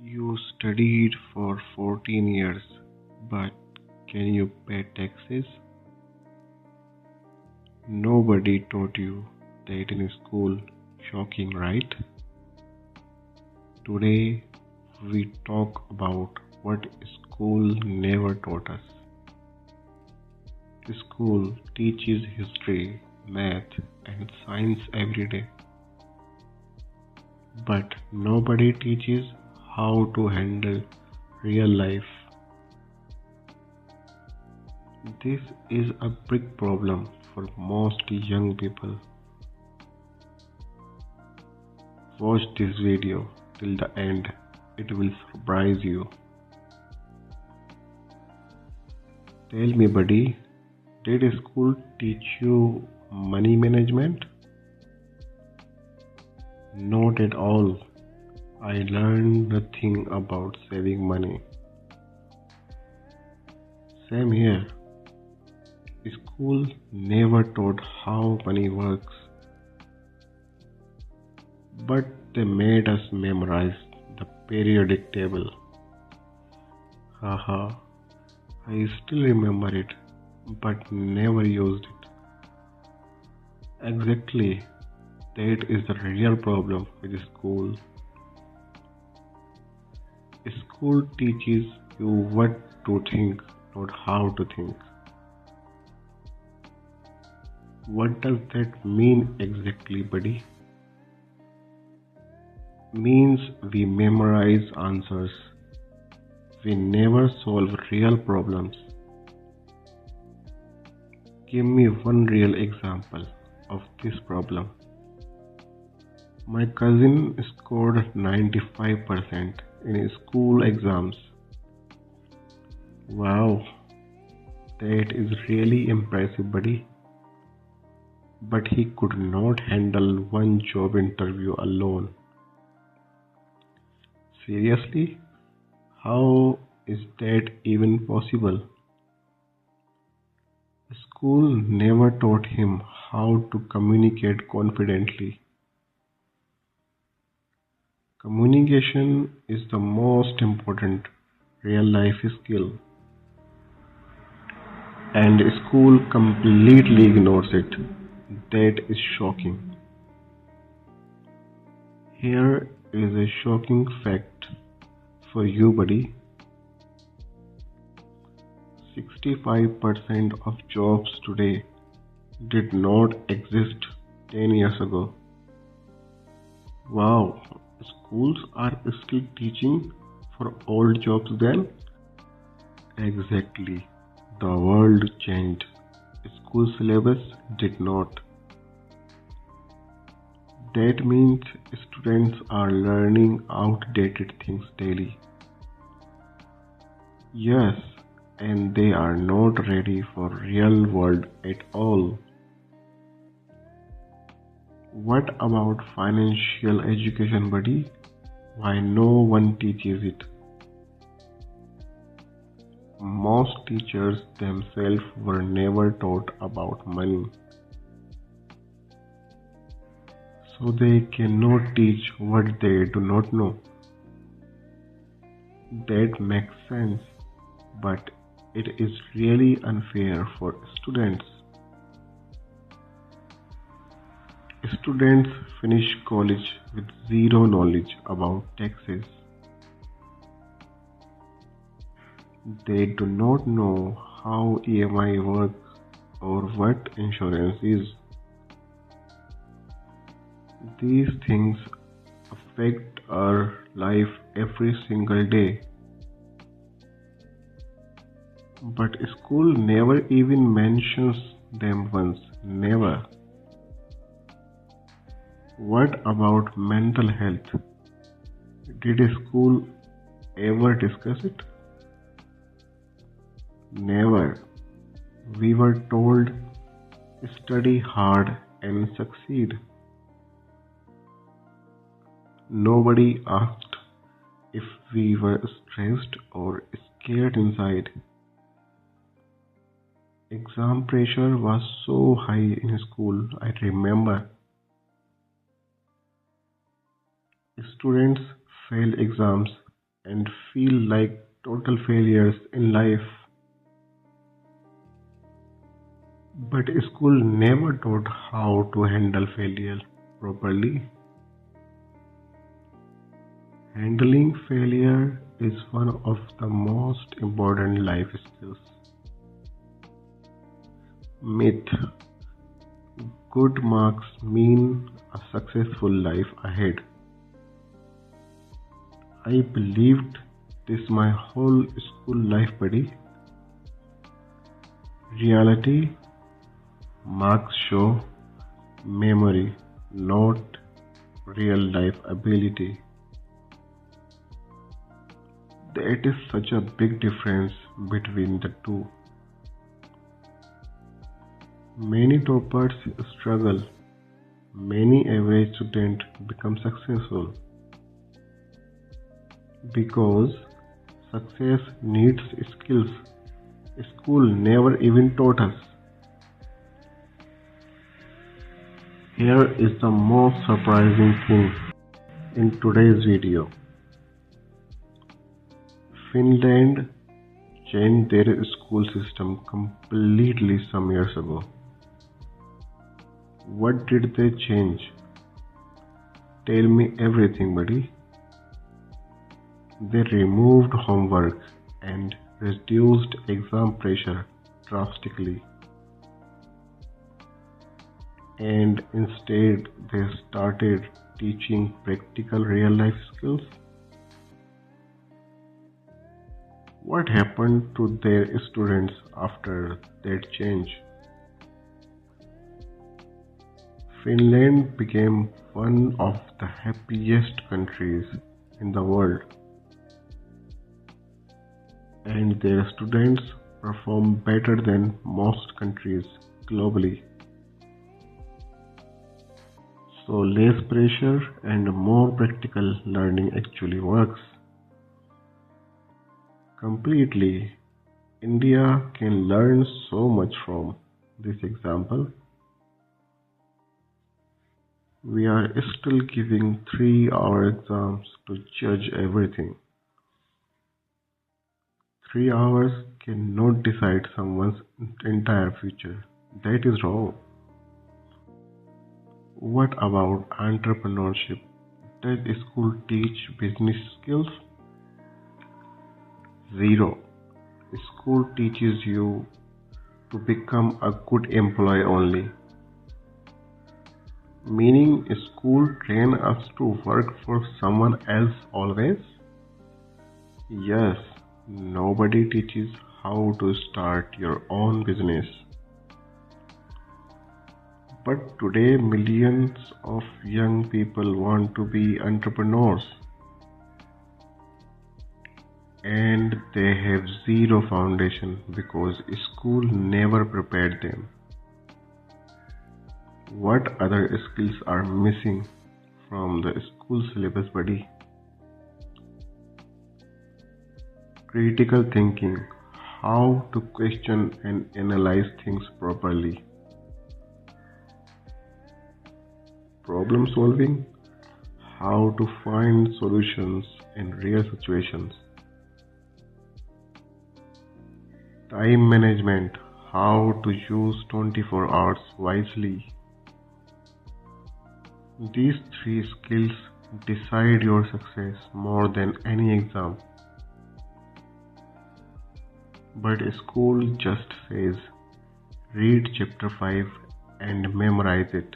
You studied for 14 years, but can you pay taxes? Nobody taught you that in school. Shocking, right? Today, we talk about what school never taught us. School teaches history, math, and science every day, but nobody teaches how to handle real life. This is a big problem for most young people. Watch this video till the end, it will surprise you. Tell me, buddy, did school teach you money management? Not at all. I learned nothing about saving money. Same here. School never taught how money works, but they made us memorize the periodic table. Haha, I still remember it, but never used it. Exactly, that is the real problem with school. School teaches you what to think, not how to think. What does that mean exactly, buddy? Means we memorize answers. We never solve real problems. Give me one real example of this problem. My cousin scored 95% in his school exams. Wow, that is really impressive, buddy. But he could not handle one job interview alone. Seriously? How is that even possible? School never taught him how to communicate confidently. Communication is the most important real life skill, and school completely ignores it. That is shocking. Here is a shocking fact for you, buddy. 65% of jobs today did not exist 10 years ago. Wow, schools are still teaching for old jobs then? Exactly. The world changed. School syllabus did not. That means students are learning outdated things daily. Yes, and they are not ready for real world at all. What about financial education, buddy? Why no one teaches it? Most teachers themselves were never taught about money, so they cannot teach what they do not know. That makes sense, but it is really unfair for students. Students finish college with zero knowledge about taxes. They do not know how EMI works or what insurance is. These things affect our life every single day. But school never even mentions them once. Never. What about mental health? Did school ever discuss it? Never. We were told study hard and succeed. Nobody asked if we were stressed or scared inside. Exam pressure was so high in school, I remember. Students fail exams and feel like total failures in life. But school never taught how to handle failure properly. Handling failure is one of the most important life skills. Myth: good marks mean a successful life ahead. I believed this my whole school life, buddy. Reality: marks show memory, not real life ability. That is such a big difference between the two. Many toppers struggle, many average students become successful because success needs skills school never even taught us. Here is the most surprising thing in today's video. Finland changed their school system completely some years ago. What did they change? Tell me everything, buddy. They removed homework and reduced exam pressure drastically. And instead, they started teaching practical real life skills. What happened to their students after that change? Finland became one of the happiest countries in the world, and their students perform better than most countries globally. So less pressure and more practical learning actually works. Completely, India can learn so much from this example. We are still giving 3-hour exams to judge everything. 3 hours cannot decide someone's entire future. That is wrong. What about entrepreneurship? Does school teach business skills? Zero. School teaches you to become a good employee only. Meaning school train us to work for someone else always? Yes, nobody teaches how to start your own business. But today millions of young people want to be entrepreneurs. And they have zero foundation because school never prepared them. What other skills are missing from the school syllabus, buddy? Critical thinking, how to question and analyze things properly. Problem solving, how to find solutions in real situations. Time management, how to use 24 hours wisely. These 3 skills decide your success more than any exam. But school just says, read chapter 5 and memorize it.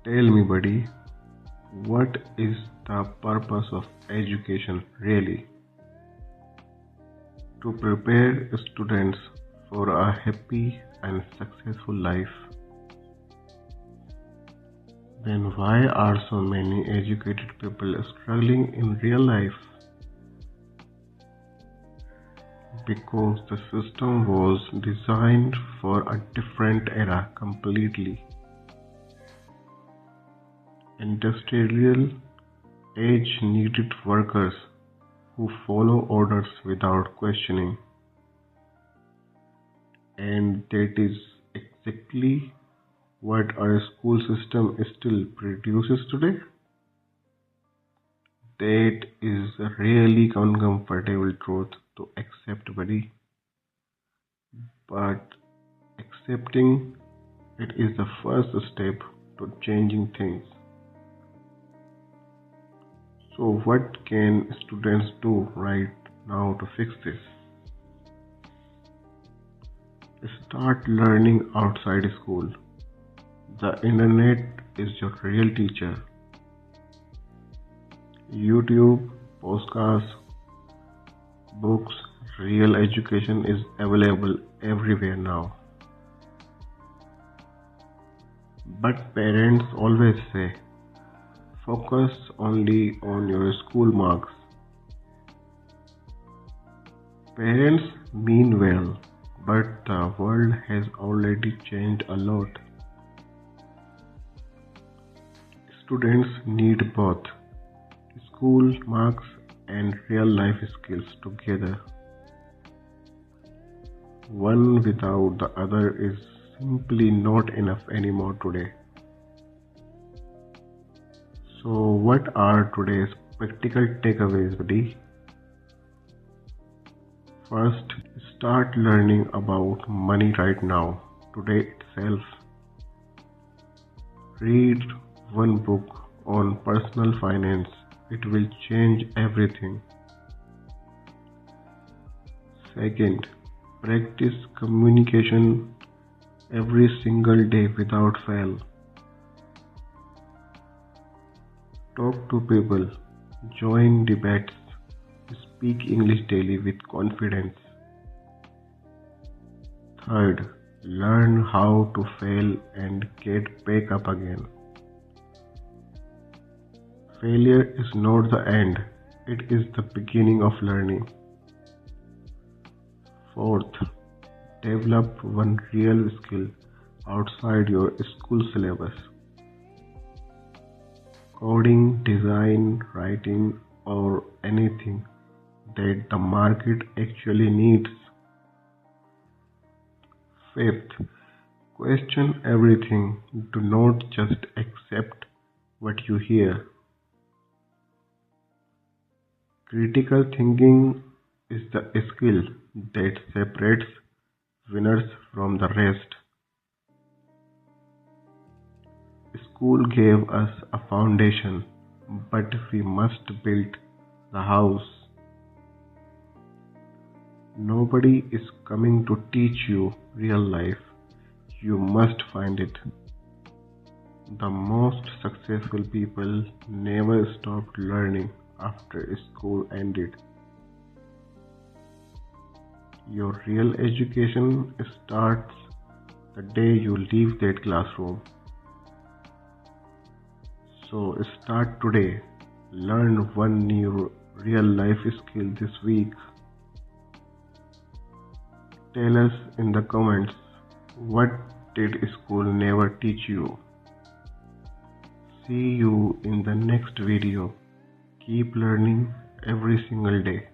Tell me, buddy, what is the purpose of education really? To prepare students for a happy and successful life. Then why are so many educated people struggling in real life? Because the system was designed for a different era completely. Industrial age needed workers who follow orders without questioning. And that is exactly what our school system still produces today. That is a really uncomfortable truth to accept, buddy. But accepting it is the first step to changing things. So, what can students do right now to fix this? Start learning outside school. The internet is your real teacher. YouTube, podcasts, books, real education is available everywhere now. But parents always say, focus only on your school marks. Parents mean well, but the world has already changed a lot. Students need both school marks and real life skills together. One without the other is simply not enough anymore today. So, what are today's practical takeaways, buddy? First, start learning about money right now, today itself. Read one book on personal finance, it will change everything. Second, practice communication every single day without fail. Talk to people, join debates, speak English daily with confidence. Third, learn how to fail and get back up again. Failure is not the end, it is the beginning of learning. Fourth, develop one real skill outside your school syllabus. Coding, design, writing, or anything that the market actually needs. Fifth, question everything. Do not just accept what you hear. Critical thinking is the skill that separates winners from the rest. School gave us a foundation, but we must build the house. Nobody is coming to teach you real life. You must find it. The most successful people never stopped learning after school ended. Your real education starts the day you leave that classroom. So start today. Learn one new real life skill this week. Tell us in the comments, what did school never teach you? See you in the next video. Keep learning every single day.